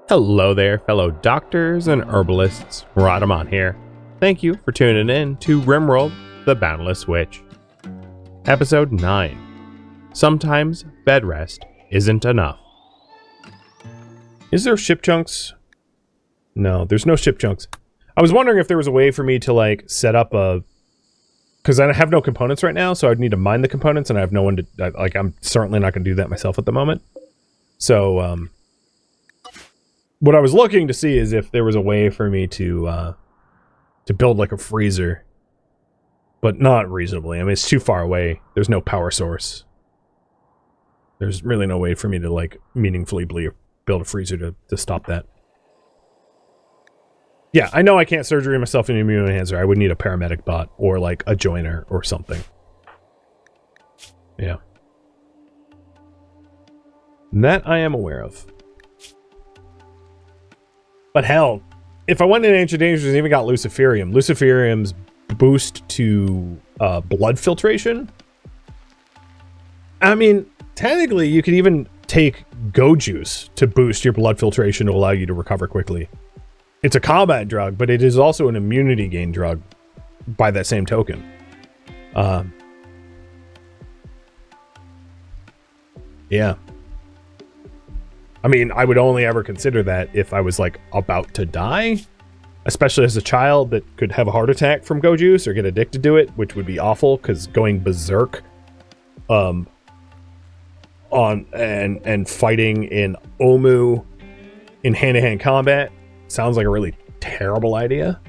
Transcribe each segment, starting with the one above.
Hello there, fellow doctors and herbalists. Rhadamant here. Thank you for tuning in to Rimworld, the Boundless Witch. Episode 9. Sometimes Bedrest isn't enough. Is there ship chunks? No, there's no ship chunks. I was wondering if there was a way for me to, like, set up a... Because I have no components right now, so I'd need to mine the components, and I have no one to... Like, I'm certainly not going to do that myself at the moment. So, what I was looking to see is if there was a way for me to build, like, a freezer. But not reasonably. I mean, it's too far away. There's no power source. There's really no way for me to, like, meaningfully build a freezer to stop that. Yeah, I know I can't surgery myself in an immune enhancer. I would need a paramedic bot or, like, a joiner or something. Yeah. That I am aware of. But hell, if I went in Ancient Dangers and even got Luciferium, Luciferium's boost to blood filtration. I mean, technically, you could even take Go Juice to boost your blood filtration to allow you to recover quickly. It's a combat drug, but it is also an immunity gain drug by that same token. Yeah. I mean, I would only ever consider that if I was, like, about to die. Especially as a child that could have a heart attack from Go Juice or get addicted to it, which would be awful, because going berserk on and fighting in Omu in hand-to-hand combat sounds like a really terrible idea.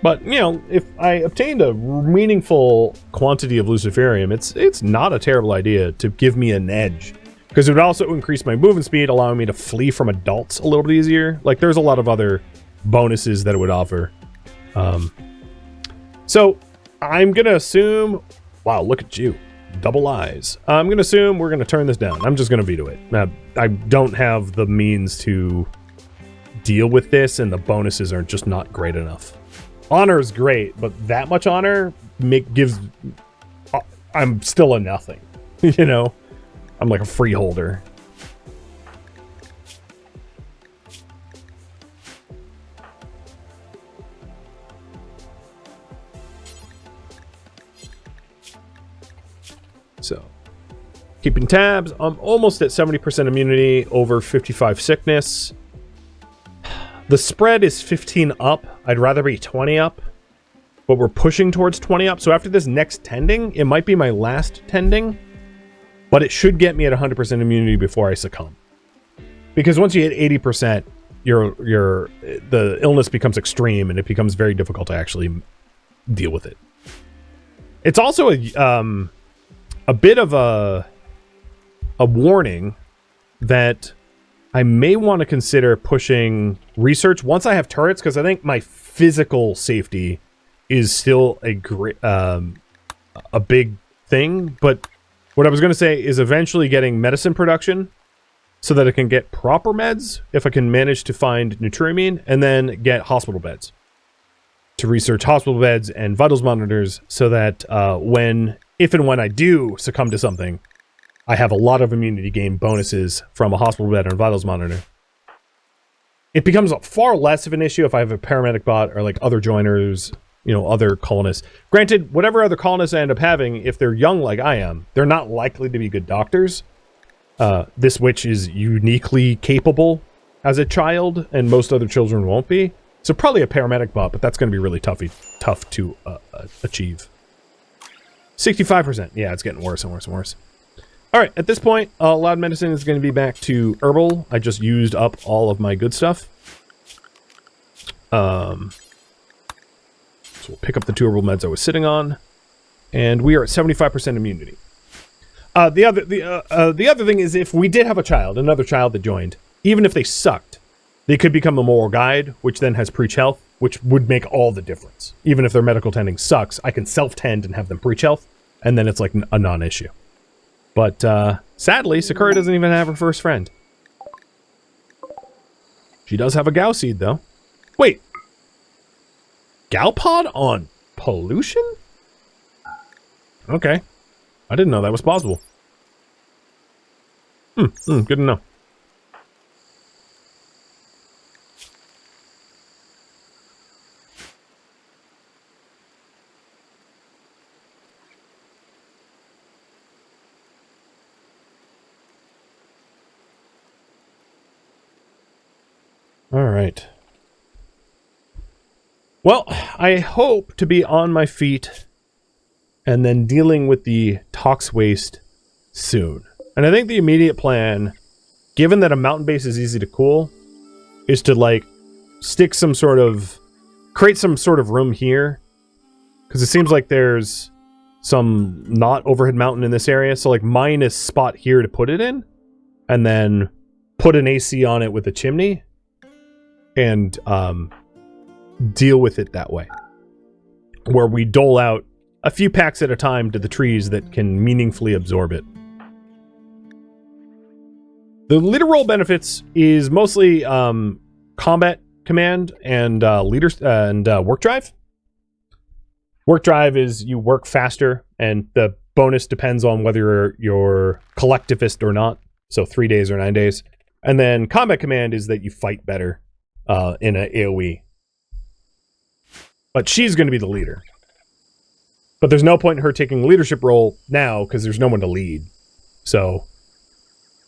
But, you know, if I obtained a meaningful quantity of Luciferium, it's not a terrible idea to give me an edge. Because it would also increase my movement speed, allowing me to flee from adults a little bit easier. Like, there's a lot of other bonuses that it would offer. So, I'm going to assume... Wow, look at you. Double eyes. I'm going to assume we're going to turn this down. I'm just going to veto it. Now, I don't have the means to deal with this, and the bonuses are just not great enough. Honor is great, but that much honor gives... I'm still a nothing, you know? I'm like a freeholder. So, keeping tabs. I'm almost at 70% immunity over 55 sickness. The spread is 15 up. I'd rather be 20 up. But we're pushing towards 20 up. So after this next tending, it might be my last tending. But it should get me at 100% immunity before I succumb. Because once you hit 80%, the illness becomes extreme and it becomes very difficult to actually deal with it. It's also a bit of a warning that I may want to consider pushing research once I have turrets, because I think my physical safety is still a big thing, but what I was going to say is eventually getting medicine production so that I can get proper meds if I can manage to find Nutriamine, and then get hospital beds to research hospital beds and vitals monitors so that if and when I do succumb to something, I have a lot of immunity gain bonuses from a hospital bed and a vitals monitor. It becomes far less of an issue if I have a paramedic bot or like other joiners, you know, other colonists. Granted, whatever other colonists I end up having, if they're young like I am, they're not likely to be good doctors. This witch is uniquely capable as a child, and most other children won't be. So probably a paramedic bot, but that's going to be really tough to achieve. 65%. Yeah, it's getting worse and worse and worse. All right, at this point, loud medicine is going to be back to herbal. I just used up all of my good stuff. So we'll pick up the 2 herbal meds I was sitting on, and we are at 75% immunity. The other thing is, if we did have another child that joined, even if they sucked, they could become a moral guide, which then has preach health, which would make all the difference. Even if their medical tending sucks, I can self-tend and have them preach health, and then it's like a non-issue. But sadly, Sakura doesn't even have her first friend. She does have a Gao seed, though. Wait. Galpod on pollution? Okay. I didn't know that was possible. Good to know. All right. Well, I hope to be on my feet and then dealing with the tox waste soon. And I think the immediate plan, given that a mountain base is easy to cool, is to like create some sort of room here. Because it seems like there's some not overhead mountain in this area. So like mine a spot here to put it in and then put an AC on it with a chimney. And deal with it that way, where we dole out a few packs at a time to the trees that can meaningfully absorb it. The leader role benefits is mostly combat command and work drive. Work drive is you work faster, and the bonus depends on whether you're collectivist or not. So 3 days or 9 days. And then combat command is that you fight better. In an AoE. But she's going to be the leader. But there's no point in her taking a leadership role now because there's no one to lead. So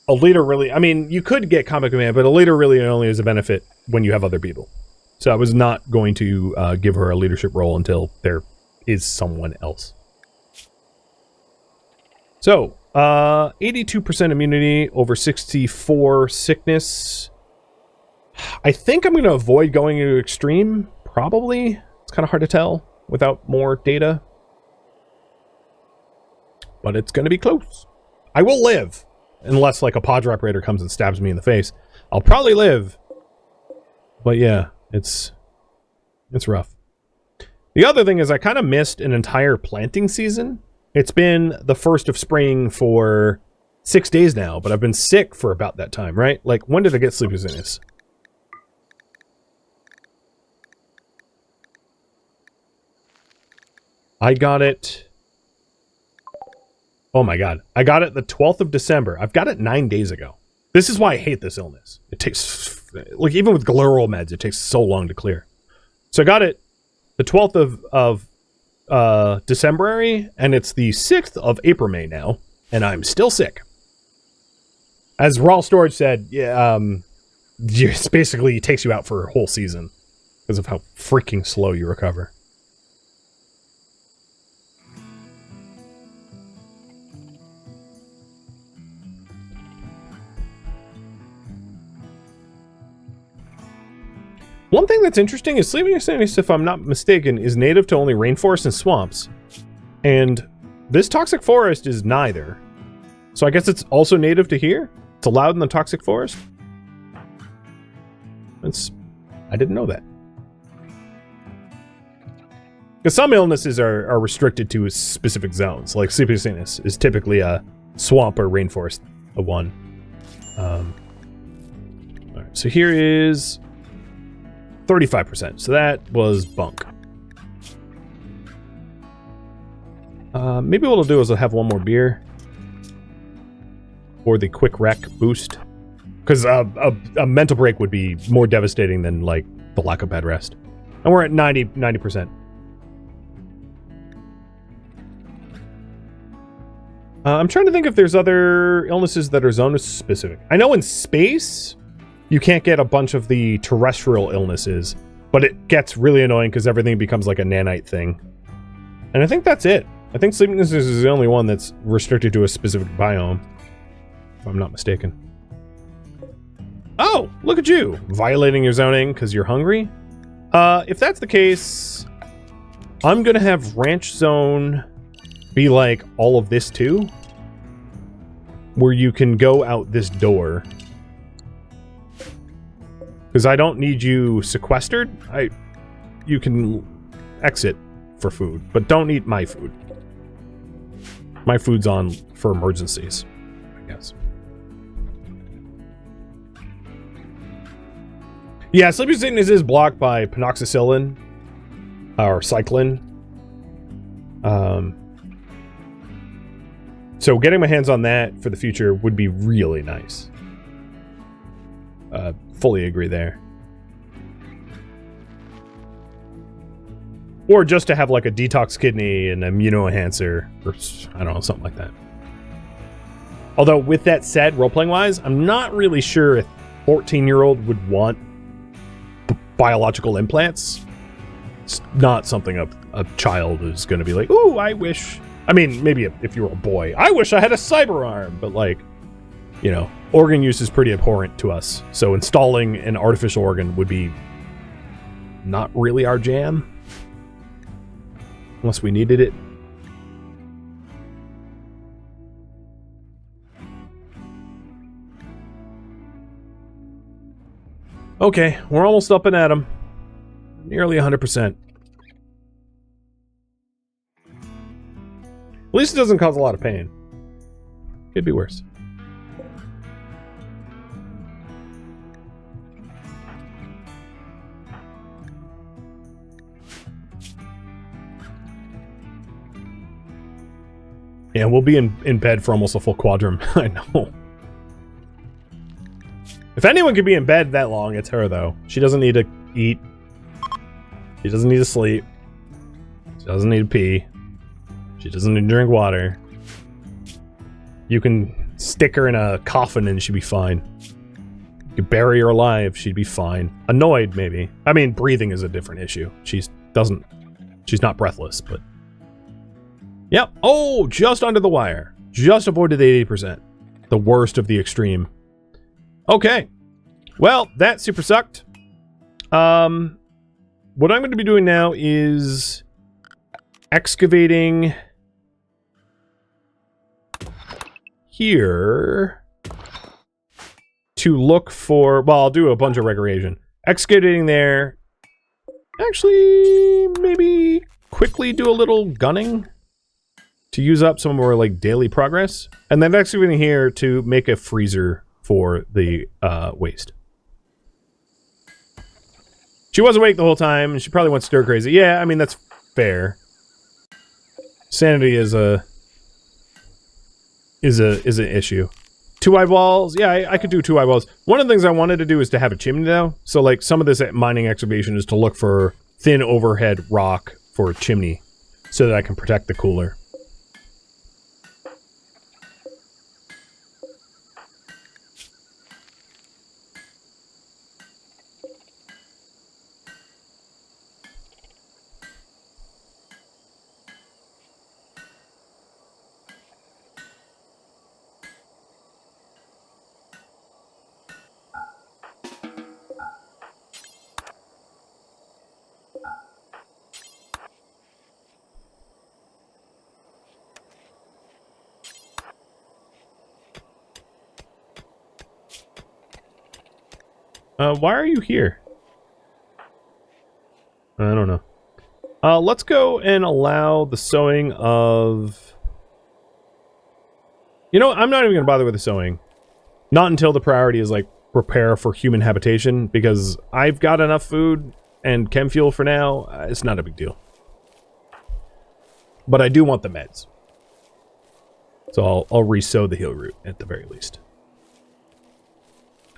a leader really... I mean, you could get combat command, but a leader really only is a benefit when you have other people. So I was not going to give her a leadership role until there is someone else. So, 82% immunity over 64 sickness... I think I'm going to avoid going to extreme, probably. It's kind of hard to tell without more data. But it's going to be close. I will live, unless like a pod operator comes and stabs me in the face. I'll probably live. But yeah, it's rough. The other thing is I kind of missed an entire planting season. It's been the 1st of spring for 6 days now, but I've been sick for about that time, right? Like, when did I get sleepy sickness? I got it... Oh my god. I got it the 12th of December. I've got it 9 days ago. This is why I hate this illness. It takes... Like, even with Glarol meds, it takes so long to clear. So I got it the 12th of December, and it's the 6th of April, May now, and I'm still sick. As Raw Storage said, yeah, it's basically it takes you out for a whole season because of how freaking slow you recover. One thing that's interesting is sleeping sickness, if I'm not mistaken, is native to only rainforests and swamps. And this toxic forest is neither. So I guess it's also native to here? It's allowed in the toxic forest? I didn't know that. Because some illnesses are restricted to specific zones. Like sleeping sickness is typically a swamp or rainforest one. Alright, so here is 35%. So that was bunk. Maybe what I'll do is I'll have one more beer. Or the quick wreck boost. Because a mental break would be more devastating than, like, the lack of Bedrest. And we're at 90%. I'm trying to think if there's other illnesses that are zone-specific. I know in space, you can't get a bunch of the terrestrial illnesses, but it gets really annoying because everything becomes like a nanite thing. And I think that's it. I think sleepiness is the only one that's restricted to a specific biome, if I'm not mistaken. Oh, look at you, violating your zoning because you're hungry. If that's the case, I'm gonna have ranch zone be like all of this too, where you can go out this door. Because I don't need you sequestered. You can exit for food, but don't eat my food. My food's on for emergencies, I guess. Yeah, sleeping sickness is blocked by panoxycillin or cyclin. So getting my hands on that for the future would be really nice. Fully agree there. Or just to have like a detox kidney and immunoenhancer, or I don't know, something like that. Although with that said, role-playing wise, I'm not really sure a 14-year-old would want biological implants. It's not something a child is going to be like, ooh, I wish. I mean, maybe if you were a boy, I wish I had a cyber arm, but like, you know, organ use is pretty abhorrent to us. So installing an artificial organ would be not really our jam. Unless we needed it. Okay, we're almost up and at him. Nearly 100%. At least it doesn't cause a lot of pain. Could be worse. Yeah, we'll be in bed for almost a full quadrum. I know. If anyone could be in bed that long, it's her, though. She doesn't need to eat. She doesn't need to sleep. She doesn't need to pee. She doesn't need to drink water. You can stick her in a coffin and she'd be fine. You could bury her alive, she'd be fine. Annoyed, maybe. I mean, breathing is a different issue. She's not breathless, but... Yep. Oh, just under the wire. Just avoided the 80%. The worst of the extreme. Okay. Well, that super sucked. What I'm going to be doing now is excavating here to look for, well, I'll do a bunch of recreation. Excavating there. Actually, maybe quickly do a little gunning to use up some more like daily progress, and then excavating here to make a freezer for the waste. She was awake the whole time, and she probably went stir crazy. Yeah, I mean that's fair. Sanity is an issue. 2 eyeballs, yeah, I could do 2 eyeballs. One of the things I wanted to do is to have a chimney though. So like some of this mining excavation is to look for thin overhead rock for a chimney, so that I can protect the cooler. Why are you here? I don't know. Let's go and allow the sowing of... You know, I'm not even going to bother with the sowing. Not until the priority is, like, prepare for human habitation, because I've got enough food and chem fuel for now. It's not a big deal. But I do want the meds. So I'll re-sow the heal root, at the very least.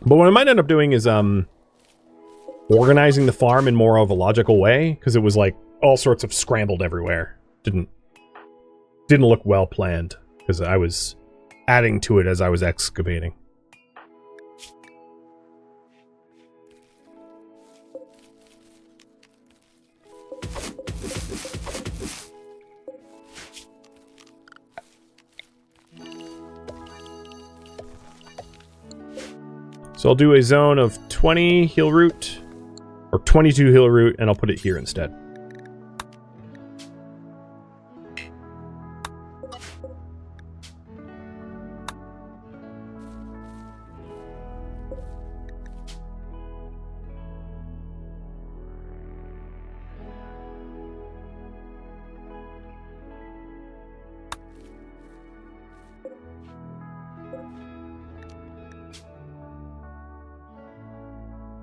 But what I might end up doing is, organizing the farm in more of a logical way, because it was, like, all sorts of scrambled everywhere. Didn't look well planned, because I was adding to it as I was excavating. So I'll do a zone of 20 heal root, or 22 heal root, and I'll put it here instead.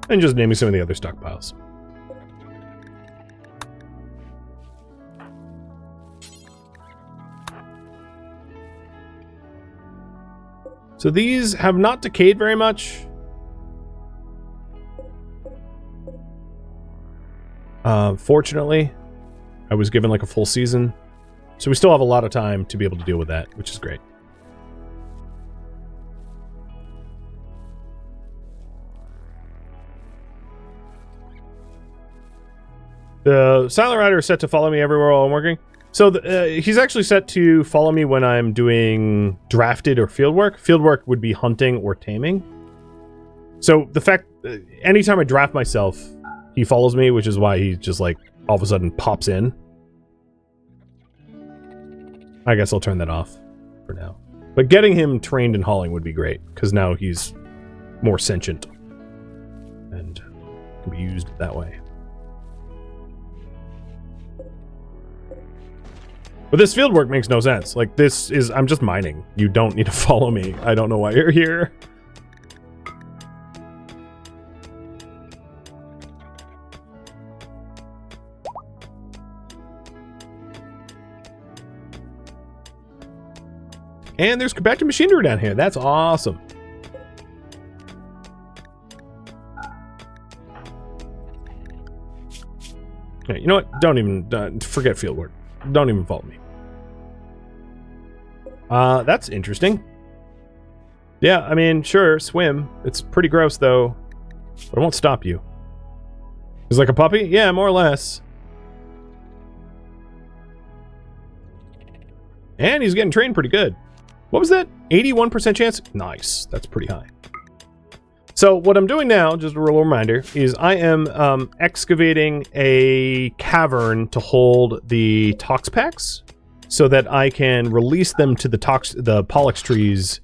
And just naming some of the other stockpiles. So these have not decayed very much. Fortunately, I was given like a full season. So we still have a lot of time to be able to deal with that, which is great. The Silent Rider is set to follow me everywhere while I'm working. So he's actually set to follow me when I'm doing drafted or fieldwork. Fieldwork would be hunting or taming. So the fact, anytime I draft myself, he follows me, which is why he just like all of a sudden pops in. I guess I'll turn that off for now. But getting him trained in hauling would be great, because now he's more sentient and can be used that way. But this field work makes no sense. Like, this is... I'm just mining. You don't need to follow me. I don't know why you're here. And there's compacted machinery down here. That's awesome. Okay, you know what? Don't even... forget fieldwork. Don't even follow me. That's interesting. Yeah, I mean, sure, swim. It's pretty gross, though. But it won't stop you. He's like a puppy? Yeah, more or less. And he's getting trained pretty good. What was that? 81% chance? Nice. That's pretty high. So what I'm doing now, just a little reminder, is I am excavating a cavern to hold the tox packs so that I can release them to the pollux trees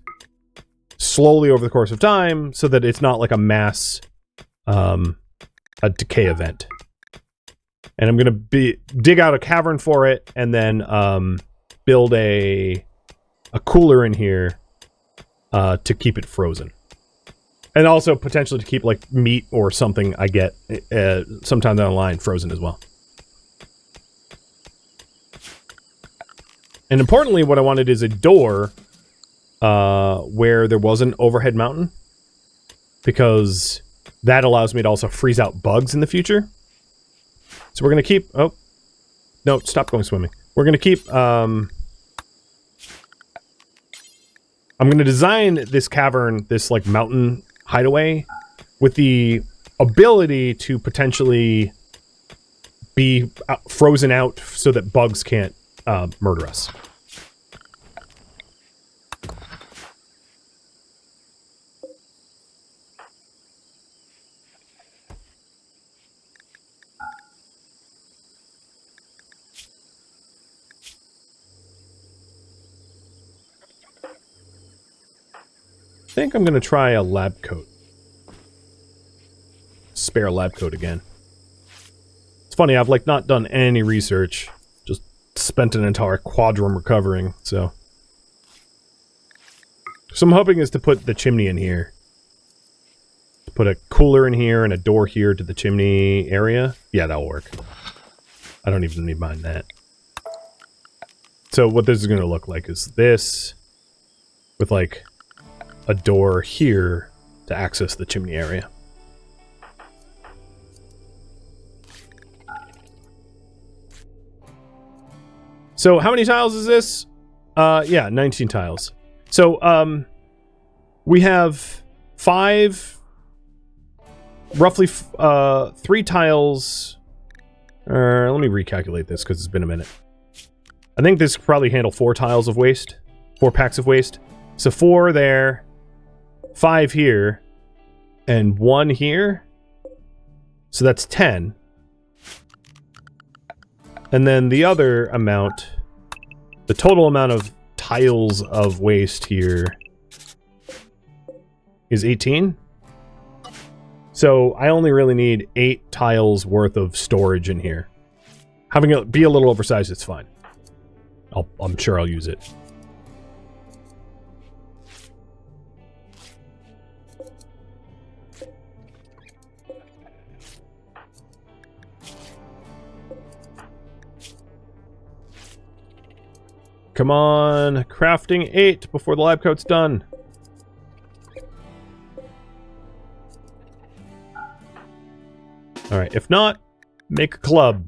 slowly over the course of time so that it's not like a mass a decay event. And I'm going to dig out a cavern for it and then build a cooler in here to keep it frozen. And also potentially to keep like meat or something I get sometime down the line frozen as well. And importantly, what I wanted is a door where there was an overhead mountain, because that allows me to also freeze out bugs in the future. So we're going to keep... Oh, no, stop going swimming. We're going to keep... I'm going to design this cavern, this like mountain hideaway, with the ability to potentially be frozen out so that bugs can't murder us. I think I'm going to try a lab coat. Spare lab coat again. It's funny, I've like not done any research. Just spent an entire quadrum recovering, so. So I'm hoping is to put the chimney in here. Put a cooler in here and a door here to the chimney area. Yeah, that'll work. I don't even need mind that. So what this is going to look like is this with like a door here to access the chimney area. So how many tiles is this? Yeah, 19 tiles. So we have roughly 3 tiles. Let me recalculate this because it's been a minute. I think this could probably handle 4 tiles of waste, 4 packs of waste. So 4 there, 5 here, and 1 here. So that's 10. And then the other amount, the total amount of tiles of waste here is 18. So I only really need 8 tiles worth of storage in here. Having it be a little oversized, it's fine. I'm sure I'll use it. Come on, crafting 8 before the lab coat's done. Alright, if not, make a club.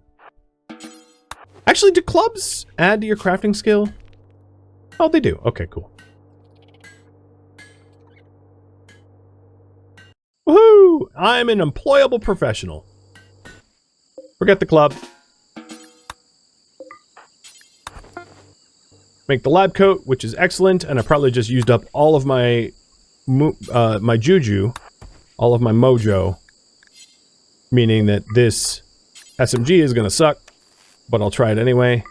Actually, do clubs add to your crafting skill? Oh, they do. Okay, cool. Woohoo! I'm an employable professional. Forget the club. Make the lab coat, which is excellent, and I probably just used up all of my my juju, all of my mojo, meaning that this SMG is gonna suck, but I'll try it anyway.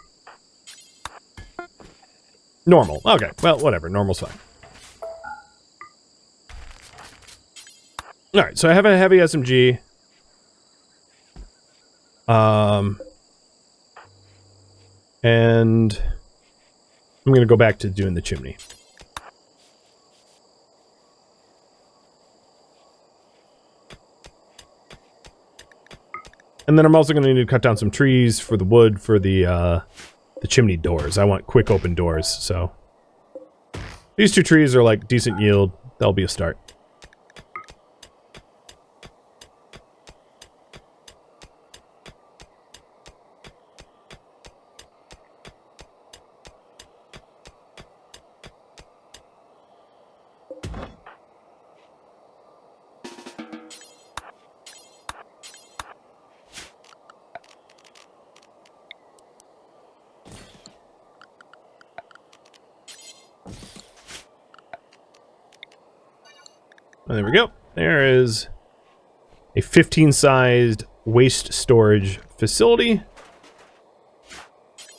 Normal. Okay, well, whatever. Normal's fine. Alright, so I have a heavy SMG. And I'm gonna go back to doing the chimney. And then I'm also gonna need to cut down some trees for the wood for the chimney doors. I want quick open doors, so these 2 trees are like decent yield. That'll be a start. There we go. There is a 15-sized waste storage facility.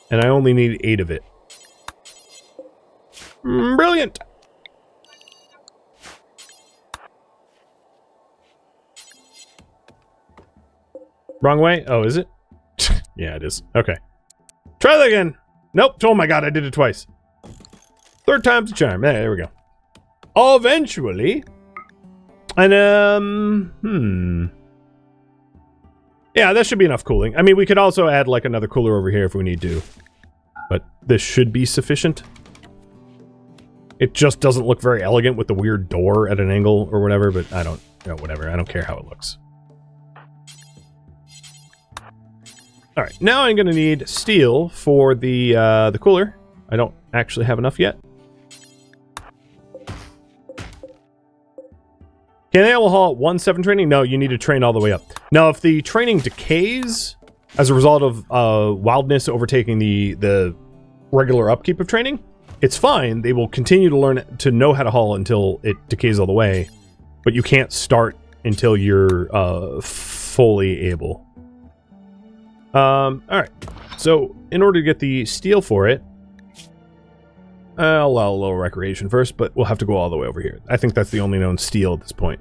And I only need 8 of it. Brilliant! Wrong way? Oh, is it? Yeah, it is. Okay. Try that again! Nope. Oh my god, I did it twice. 3rd time's a charm. There we go. Eventually... And, yeah, that should be enough cooling. I mean, we could also add, like, another cooler over here if we need to. But this should be sufficient. It just doesn't look very elegant with the weird door at an angle or whatever, but I don't, you know, whatever. I don't care how it looks. Alright, now I'm gonna need steel for the cooler. I don't actually have enough yet. Can they all haul 1-7 training? No, you need to train all the way up. Now, if the training decays as a result of wildness overtaking the regular upkeep of training, it's fine. They will continue to learn to know how to haul until it decays all the way, but you can't start until you're fully able. All right. So, in order to get the steel for it, I'll allow a little recreation first, but we'll have to go all the way over here. I think that's the only known steel at this point.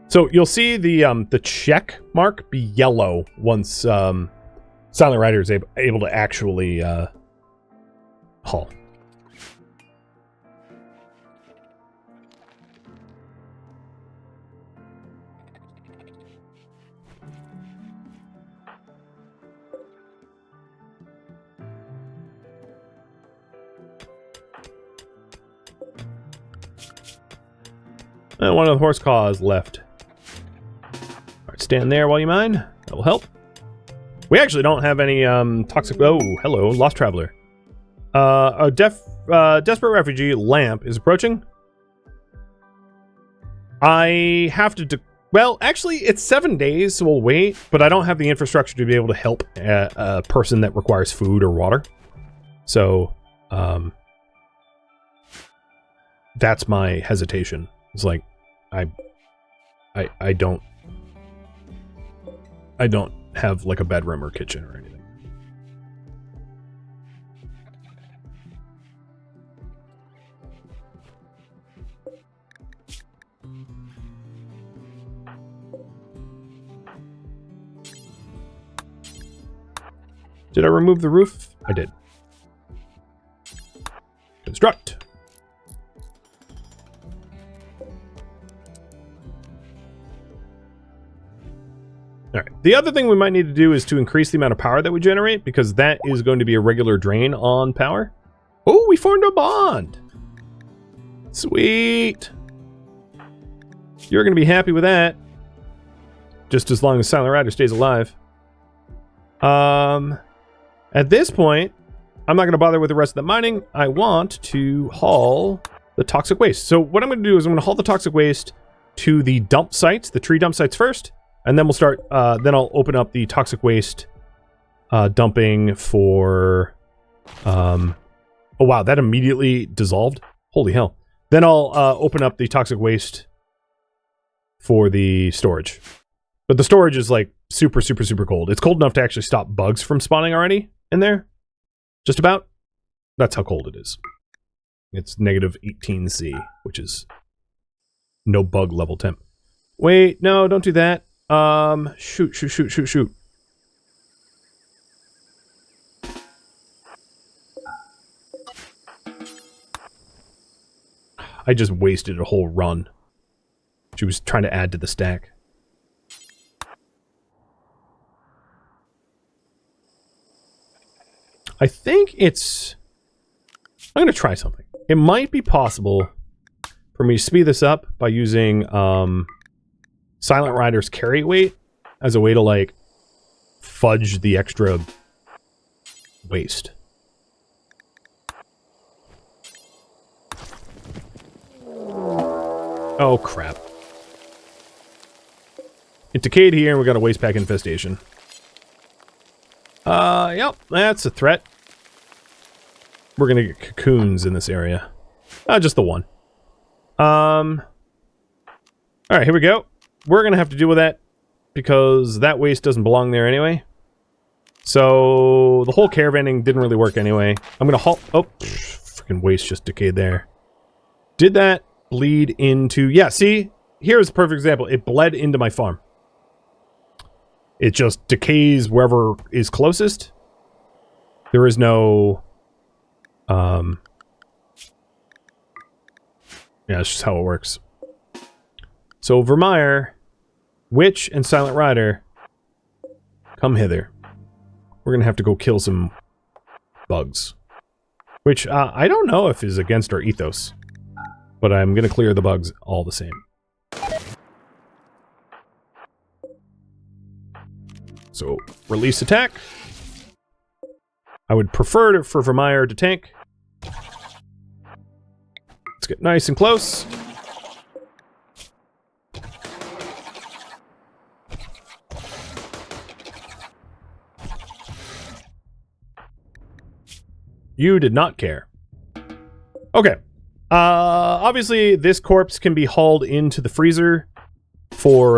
So you'll see the check mark be yellow once Silent Rider is able to actually haul. And one of the horse claws left. Alright, stand there while you mine. That will help. We actually don't have any toxic... Oh, hello, Lost Traveler. A desperate refugee, Lamp, is approaching. I have to... Well, actually, it's 7 days, so we'll wait. But I don't have the infrastructure to be able to help a person that requires food or water. So, that's my hesitation. It's like, I don't have like a bedroom or kitchen or anything. Did I remove the roof? I did. Construct. Alright, the other thing we might need to do is to increase the amount of power that we generate, because that is going to be a regular drain on power. Oh, we formed a bond! Sweet. You're going to be happy with that. Just as long as Silent Rider stays alive. At this point, I'm not going to bother with the rest of the mining. I want to haul the toxic waste. So what I'm going to do is I'm going to haul the toxic waste to the dump sites, the tree dump sites first, and then we'll start, then I'll open up the toxic waste dumping for, oh wow, that immediately dissolved. Holy hell. Then I'll open up the toxic waste for the storage. But the storage is like super, super, super cold. It's cold enough to actually stop bugs from spawning already in there. Just about. That's how cold it is. It's negative 18C, which is no bug level temp. Wait, no, don't do that. Shoot. I just wasted a whole run. She was trying to add to the stack. I think it's... I'm going to try something. It might be possible for me to speed this up by using Silent Rider's carry weight as a way to, like, fudge the extra waste. Oh, crap. It decayed here, and we got a waste pack infestation. Yep, that's a threat. We're gonna get cocoons in this area. Just the one. Alright, here we go. We're gonna have to deal with that, because that waste doesn't belong there anyway. So, the whole caravanning didn't really work anyway. I'm gonna halt... Oh, freaking waste just decayed there. Did that bleed into... Yeah, see? Here's a perfect example. It bled into my farm. It just decays wherever is closest. There is no... Yeah, that's just how it works. So, Vermeer, Witch, and Silent Rider, come hither. We're gonna have to go kill some bugs. Which, I don't know if is against our ethos. But I'm gonna clear the bugs all the same. So, release attack. I would prefer for Vermeer to tank. Let's get nice and close. You did not care. Okay. Obviously, this corpse can be hauled into the freezer for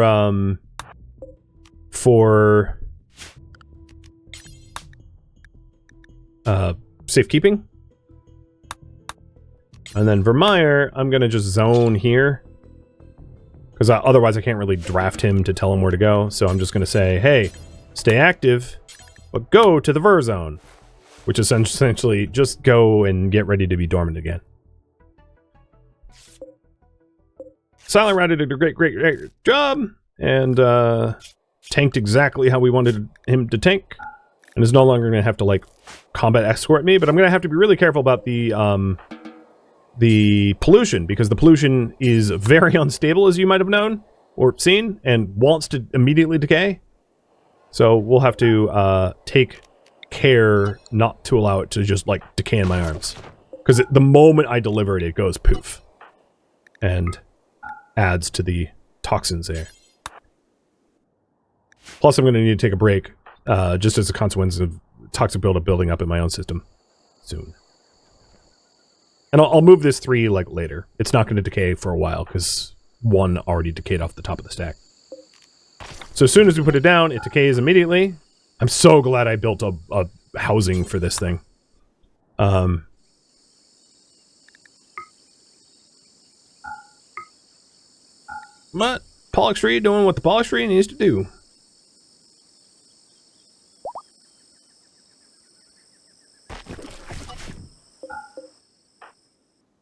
safekeeping. And then Vermeer, I'm gonna just zone here. Because otherwise I can't really draft him to tell him where to go. So I'm just gonna say, hey, stay active, but go to the Ver zone. Which is essentially just go and get ready to be dormant again. Silent Rider did a great job. And tanked exactly how we wanted him to tank. And is no longer gonna have to, like, combat escort me, but I'm gonna have to be really careful about the pollution, because the pollution is very unstable, as you might have known or seen, and wants to immediately decay. So we'll have to take care not to allow it to just, like, decay in my arms, because the moment I deliver it, it goes poof and adds to the toxins there. Plus, I'm gonna need to take a break. Just as a consequence of toxic buildup building up in my own system soon. And I'll move this 3, like, later. It's not going to decay for a while, because 1 already decayed off the top of the stack. So as soon as we put it down, it decays immediately. I'm so glad I built a housing for this thing. But Pollock tree doing what the Pollock tree needs to do.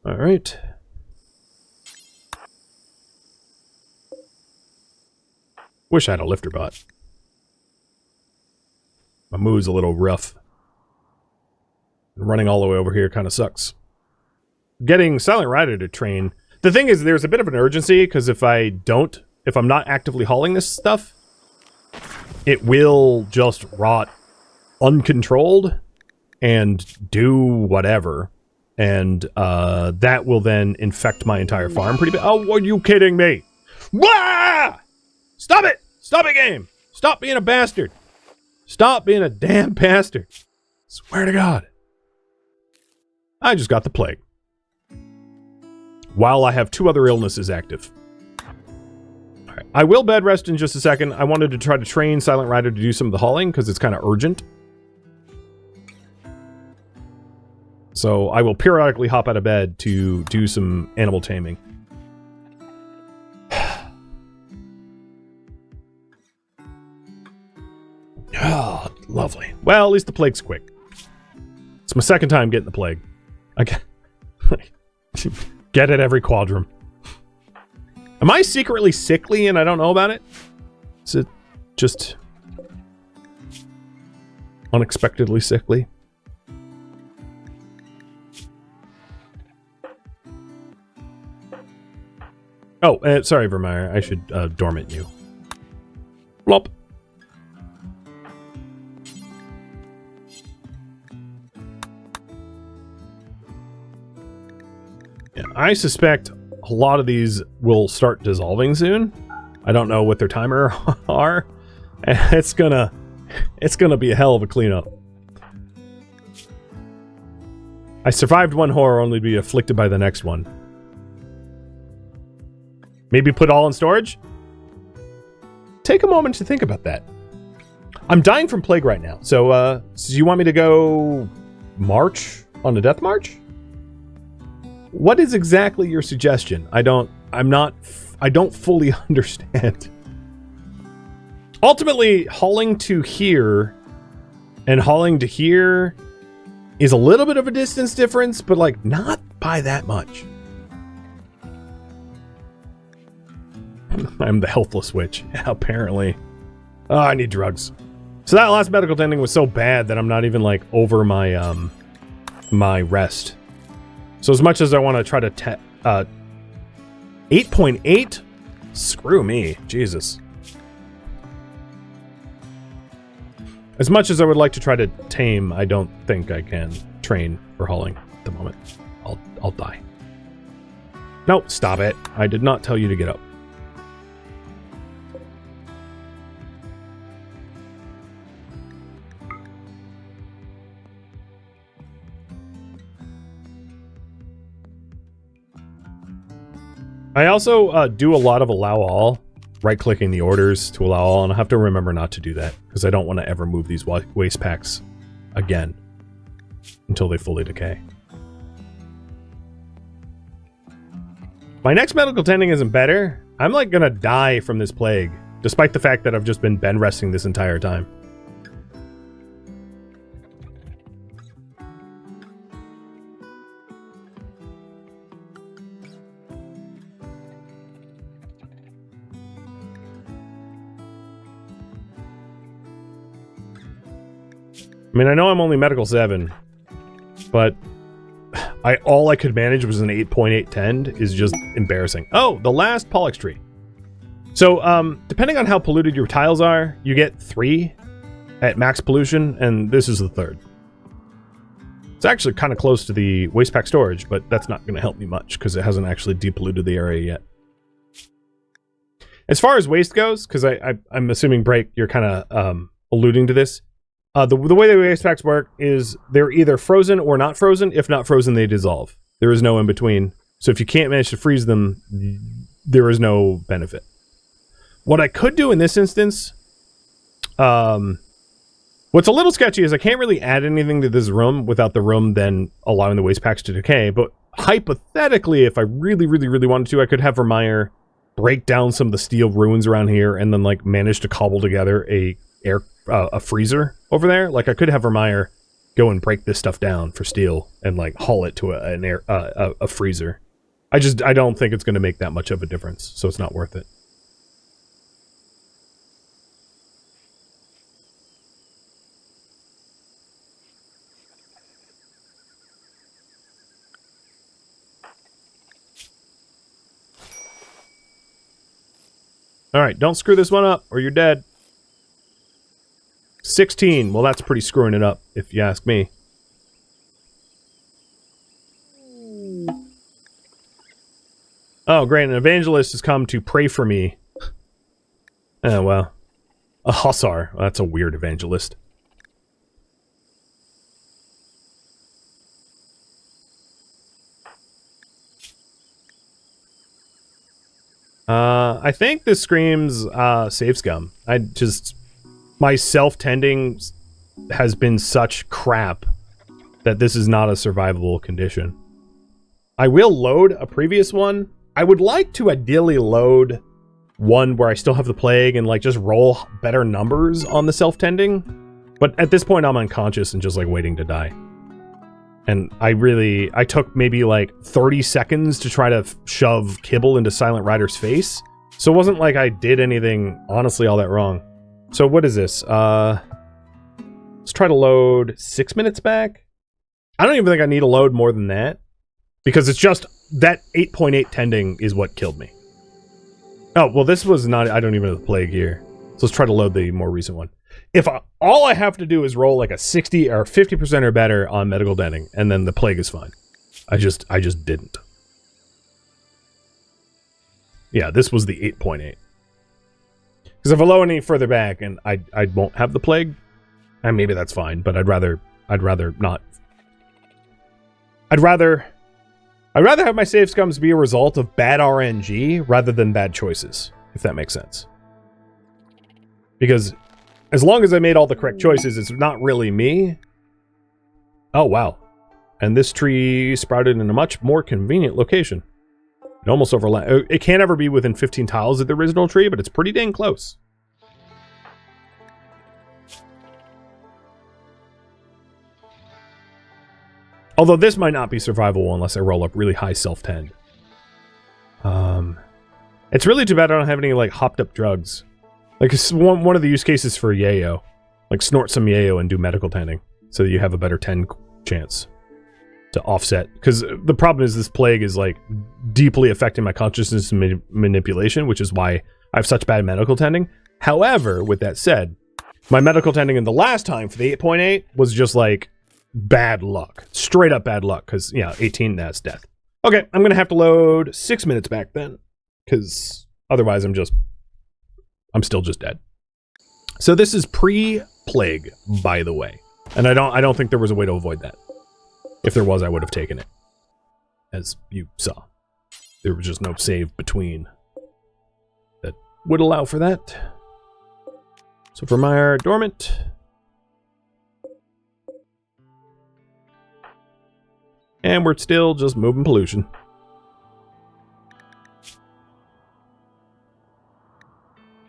Alright. Wish I had a lifter bot. My move's a little rough. Running all the way over here kind of sucks. getting Silent Rider to train. The thing is, there's a bit of an urgency, because if I'm not actively hauling this stuff, it will just rot uncontrolled and do whatever. And that will then infect my entire farm pretty bad. Oh, are you kidding me? Wah! Stop it! Stop it, game! Stop being a bastard! Stop being a damn bastard! Swear to God. I just got the plague. While I have 2 other illnesses active. Alright, I will bed rest in just a second. I wanted to try to train Silent Rider to do some of the hauling, because it's kind of urgent. So I will periodically hop out of bed to do some animal taming. Oh, lovely. Well, at least the plague's quick. It's my second time getting the plague. I get it every quadrum. Am I secretly sickly and I don't know about it? Is it just unexpectedly sickly? Oh, sorry, Vermeer. I should dormant you. Blop. Yeah, I suspect a lot of these will start dissolving soon. I don't know what their timer are. It's gonna be a hell of a cleanup. I survived one horror, only to be afflicted by the next one. Maybe put all in storage? Take a moment to think about that. I'm dying from plague right now. So you want me to go march on a death march? What is exactly your suggestion? I don't fully understand. Ultimately, hauling to here and hauling to here is a little bit of a distance difference, but like not by that much. I'm the helpless witch. Yeah, apparently. Oh, I need drugs. So that last medical tending was so bad that I'm not even like over my my rest. So as much as I want to try to 8.8? Screw me. Jesus. As much as I would like to try to tame, I don't think I can train for hauling at the moment. I'll die. No, stop it. I did not tell you to get up. I also do a lot of allow all, right-clicking the orders to allow all, and I have to remember not to do that, because I don't want to ever move these waste packs again until they fully decay. My next medical tending isn't better. I'm like gonna die from this plague, despite the fact that I've just been bed resting this entire time. I mean, I know I'm only medical 7, but all I could manage was an 8.8 tend is just embarrassing. Oh, the last Pollux tree. So, depending on how polluted your tiles are, you get 3 at max pollution, and this is the 3rd. It's actually kind of close to the waste pack storage, but that's not going to help me much because it hasn't actually depolluted the area yet. As far as waste goes, because I'm assuming, Break, you're kind of alluding to this. The way the waste packs work is they're either frozen or not frozen. If not frozen, they dissolve. There is no in between. So if you can't manage to freeze them, there is no benefit. What I could do in this instance, what's a little sketchy is I can't really add anything to this room without the room then allowing the waste packs to decay. But hypothetically, if I really, really, really wanted to, I could have Vermeer break down some of the steel ruins around here and then like manage to cobble together a freezer over there. Like I could have Vermeer go and break this stuff down for steel and like haul it to a freezer. I don't think it's going to make that much of a difference, so it's not worth it. All right, don't screw this one up or you're dead. 16. Well, that's pretty screwing it up, if you ask me. Oh, great. An evangelist has come to pray for me. Oh, well. A hussar. Well, that's a weird evangelist. I think this screams save scum. My self-tending has been such crap that this is not a survivable condition. I will load a previous one. I would like to ideally load one where I still have the plague and like just roll better numbers on the self-tending. But at this point I'm unconscious and just like waiting to die. And I took maybe like 30 seconds to try to shove kibble into Silent Rider's face. So it wasn't like I did anything honestly all that wrong. So what is this? Let's try to load 6 minutes back. I don't even think I need to load more than that. Because it's just that 8.8 tending is what killed me. Oh, well this was not, I don't even have the plague here. So let's try to load the more recent one. If all I have to do is roll like a 60 or 50% or better on medical denting, and then the plague is fine. I just didn't. Yeah, this was the 8.8. Because if I load any further back and I won't have the plague, and maybe that's fine, but I'd rather not. I'd rather have my save scums be a result of bad RNG rather than bad choices, if that makes sense. Because as long as I made all the correct choices, it's not really me. Oh, wow. And this tree sprouted in a much more convenient location. It almost overlaps. It can't ever be within 15 tiles of the original tree, but it's pretty dang close. Although this might not be survivable unless I roll up really high self-tend. It's really too bad I don't have any, like, hopped-up drugs. Like, it's one of the use cases for yayo. Like, snort some yayo and do medical tending. So that you have a better 10 chance to offset. Because the problem is this plague is, like, deeply affecting my consciousness and manipulation, which is why I have such bad medical tending. However, with that said, my medical tending in the last time for the 8.8 was just, like, bad luck. Straight up bad luck. Because, yeah, 18, that's death. Okay, I'm going to have to load 6 minutes back then. Because otherwise I'm still just dead. So this is pre-plague, by the way. And I don't think there was a way to avoid that. If there was, I would have taken it. As you saw. There was just no save between that would allow for that. So for my dormant. And we're still just moving pollution.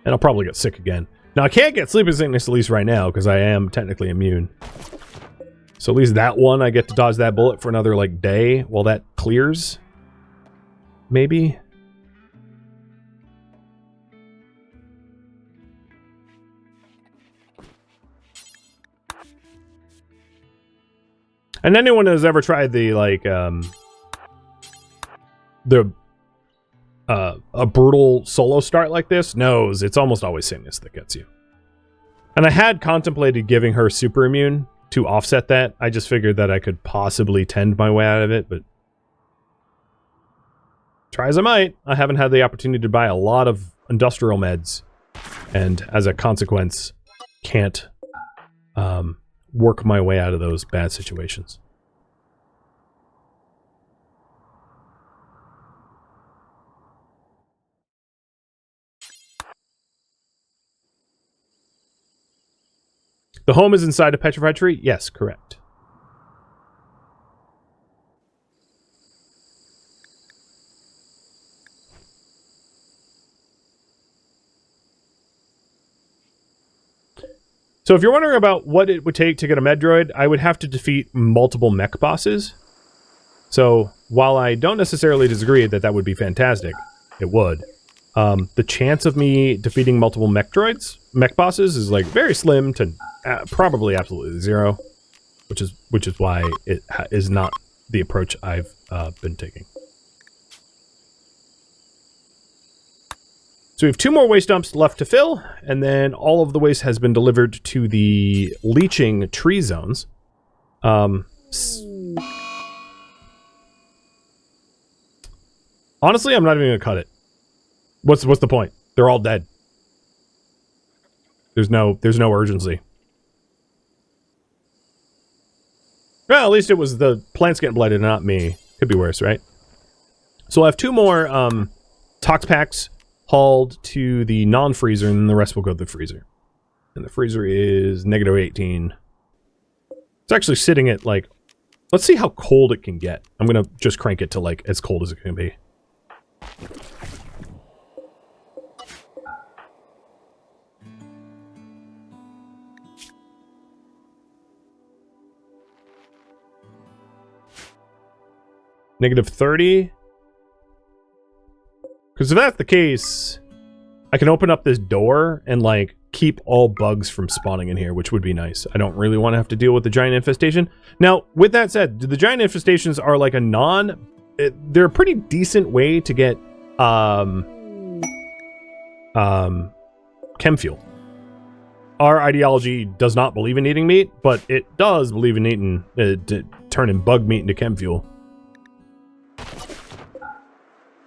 And I'll probably get sick again. Now, I can't get sleeping sickness at least right now, because I am technically immune. So at least that one, I get to dodge that bullet for another, like, day while that clears. Maybe? And anyone who's ever tried the, like, a brutal solo start like this knows it's almost always sickness that gets you. And I had contemplated giving her super immune to offset that. I just figured that I could possibly tend my way out of it, but try as I might, I haven't had the opportunity to buy a lot of industrial meds, and as a consequence, can't work my way out of those bad situations. The home is inside a petrified tree? Yes, correct. So if you're wondering about what it would take to get a med droid, I would have to defeat multiple mech bosses. So while I don't necessarily disagree that that would be fantastic, it would. The chance of me defeating multiple mech bosses is like very slim to probably absolutely zero, which is why it is not the approach I've been taking. So we have 2 more waste dumps left to fill, and then all of the waste has been delivered to the leaching tree zones. Honestly, I'm not even gonna cut it. What's the point? They're all dead. There's no urgency. Well, at least it was the plants getting blighted, not me. Could be worse, right? So I have 2 more tox packs hauled to the non-freezer, and then the rest will go to the freezer. And the freezer is -18. It's actually sitting at, like... Let's see how cold it can get. I'm gonna just crank it to, like, as cold as it can be. -30? Because if that's the case, I can open up this door and, like, keep all bugs from spawning in here, which would be nice. I don't really want to have to deal with the giant infestation. Now, with that said, the giant infestations are like a they're a pretty decent way to get chem fuel. Our ideology does not believe in eating meat, but it does believe in eating turning bug meat into chem fuel.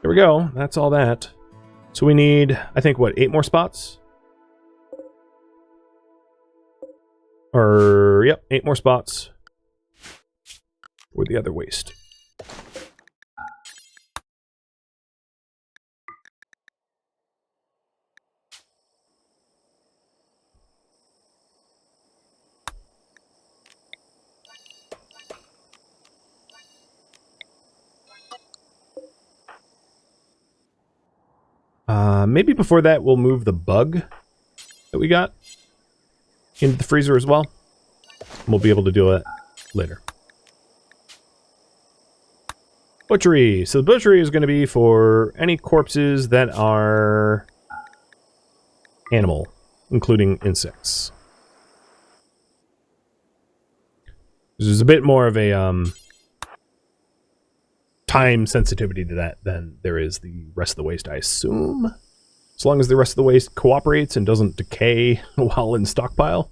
There we go. That's all that. So we need, I think, what, 8 more spots? Or, yep, 8 more spots for the other waste. Maybe before that, we'll move the bug that we got into the freezer as well. We'll be able to do it later. Butchery. So the butchery is going to be for any corpses that are animal, including insects. There's a bit more of a time sensitivity to that than there is the rest of the waste, I assume. As long as the rest of the waste cooperates and doesn't decay while in stockpile.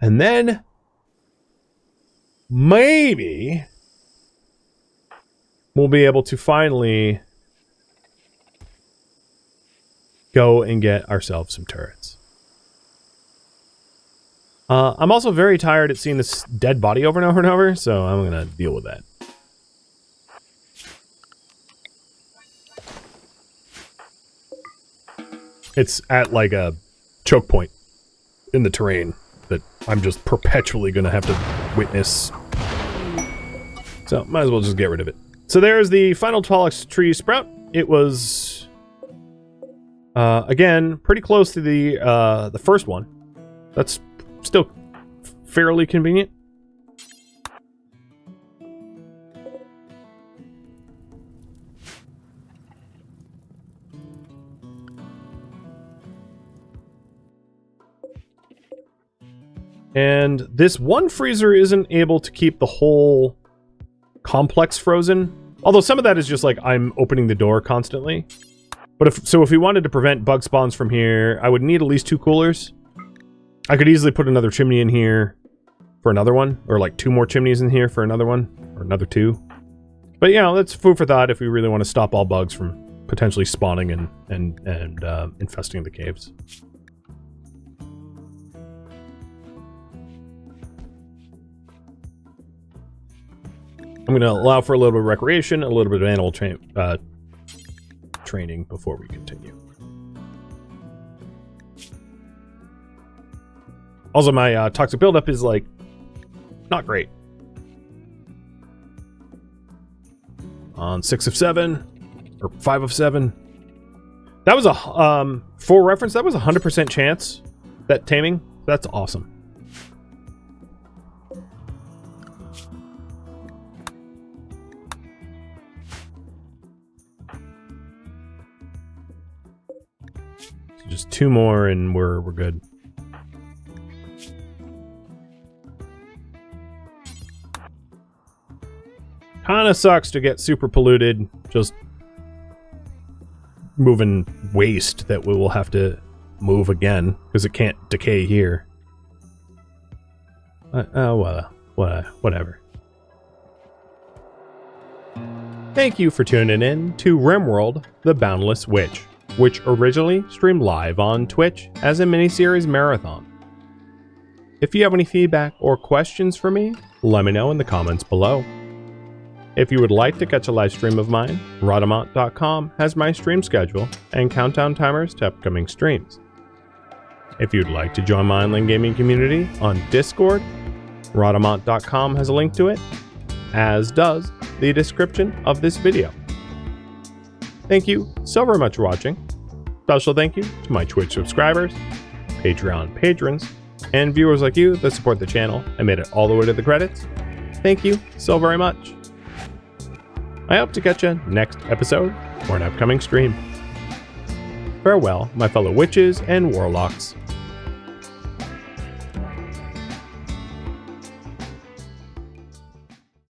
And then maybe we'll be able to finally go and get ourselves some turrets. I'm also very tired at seeing this dead body over and over and over, so I'm gonna deal with that. It's at like a choke point in the terrain that I'm just perpetually gonna have to witness. So might as well just get rid of it. So there's the final Tallux tree sprout. It was again pretty close to the first one. That's still fairly convenient. And this one freezer isn't able to keep the whole complex frozen. Although some of that is just like I'm opening the door constantly. But if we wanted to prevent bug spawns from here, I would need at least 2 coolers. I could easily put another chimney in here for another one, or like 2 more chimneys in here for another one, or another 2. But you know, that's food for thought if we really want to stop all bugs from potentially spawning and infesting the caves. I'm going to allow for a little bit of recreation, a little bit of animal training before we continue. Also, my toxic buildup is, like, not great. On 6 of 7, or 5 of 7. That was a, for reference, that was a 100% chance, that taming. That's awesome. just 2 more and we're good. Kinda sucks to get super polluted, just moving waste that we will have to move again, because it can't decay here. Well, whatever. Thank you for tuning in to RimWorld: The Boundless Witch, which originally streamed live on Twitch as a miniseries marathon. If you have any feedback or questions for me, let me know in the comments below. If you would like to catch a live stream of mine, Rhadamant.com has my stream schedule and countdown timers to upcoming streams. If you'd like to join my online gaming community on Discord, Rhadamant.com has a link to it, as does the description of this video. Thank you so very much for watching. Special thank you to my Twitch subscribers, Patreon patrons, and viewers like you that support the channel and made it all the way to the credits. Thank you so very much. I hope to catch you next episode or an upcoming stream. Farewell, my fellow witches and warlocks.